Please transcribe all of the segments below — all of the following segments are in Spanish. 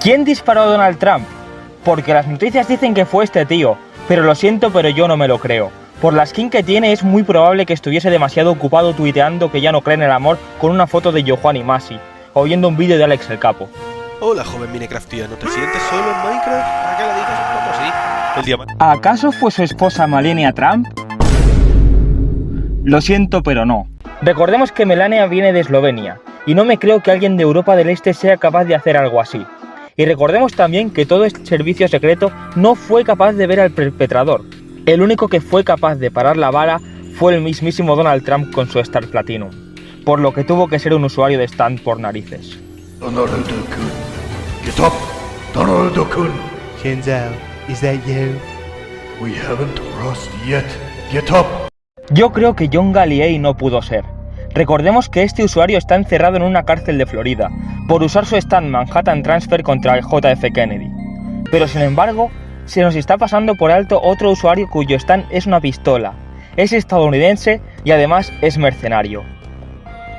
¿Quién disparó a Donald Trump? Porque las noticias dicen que fue este tío, pero lo siento, pero yo no me lo creo. Por la skin que tiene es muy probable que estuviese demasiado ocupado tuiteando que ya no cree en el amor con una foto de Yojuan y Masi, o viendo un vídeo de Alex el Capo. Hola, joven Minecraftía, ¿no te sientes solo en Minecraft? ¿Para qué la dices un poco así? El diamante... ¿Acaso fue su esposa Melania Trump? Lo siento, pero no. Recordemos que Melania viene de Eslovenia, y no me creo que alguien de Europa del Este sea capaz de hacer algo así. Y recordemos también que todo este servicio secreto no fue capaz de ver al perpetrador. El único que fue capaz de parar la bala fue el mismísimo Donald Trump con su Star Platinum, por lo que tuvo que ser un usuario de stand por narices. Donald-kun, get up! Donald-kun! Shinzo, is that you? We haven't crossed yet. Get up! Yo creo que John Gallier no pudo ser. Recordemos que este usuario está encerrado en una cárcel de Florida por usar su stand Manhattan Transfer contra el JF Kennedy. Pero sin embargo, se nos está pasando por alto otro usuario cuyo stand es una pistola. Es estadounidense y además es mercenario.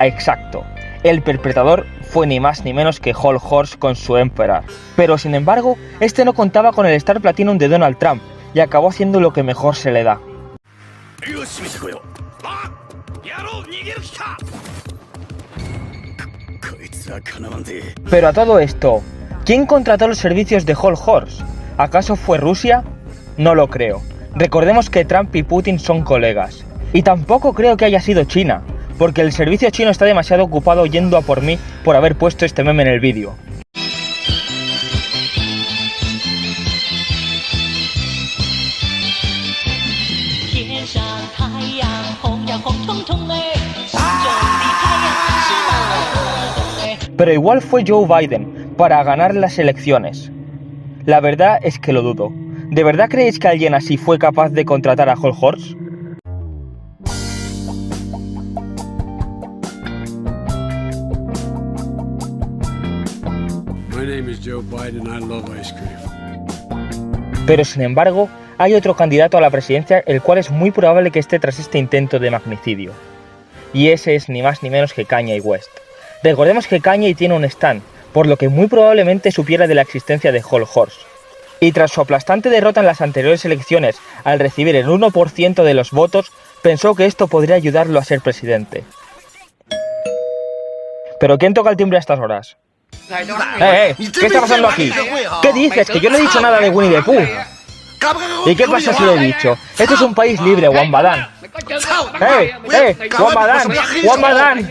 Exacto, el perpetrador fue ni más ni menos que Hol Horse con su Emperor. Pero sin embargo, este no contaba con el Star Platinum de Donald Trump y acabó haciendo lo que mejor se le da. Pero a todo esto, ¿quién contrató los servicios de Hol Horse? ¿Acaso fue Rusia? No lo creo. Recordemos que Trump y Putin son colegas. Y tampoco creo que haya sido China, porque el servicio chino está demasiado ocupado yendo a por mí por haber puesto este meme en el vídeo. Pero igual fue Joe Biden para ganar las elecciones. La verdad es que lo dudo. ¿De verdad creéis que alguien así fue capaz de contratar a Hol Horse? My name is Joe Biden. I love ice cream. Pero sin embargo, hay otro candidato a la presidencia el cual es muy probable que esté tras este intento de magnicidio. Y ese es ni más ni menos que Kanye West. Recordemos que Kanye tiene un stand, por lo que muy probablemente supiera de la existencia de Hol Horse. Y tras su aplastante derrota en las anteriores elecciones, al recibir el 1% de los votos, pensó que esto podría ayudarlo a ser presidente. ¿Pero quién toca el timbre a estas horas? ¿Qué está pasando aquí? ¿Qué dices? Que yo no he dicho nada de Winnie the Pooh. ¿Y qué pasa si lo he dicho? Esto es un país libre, Wambadan. Wambadan, Wambadan.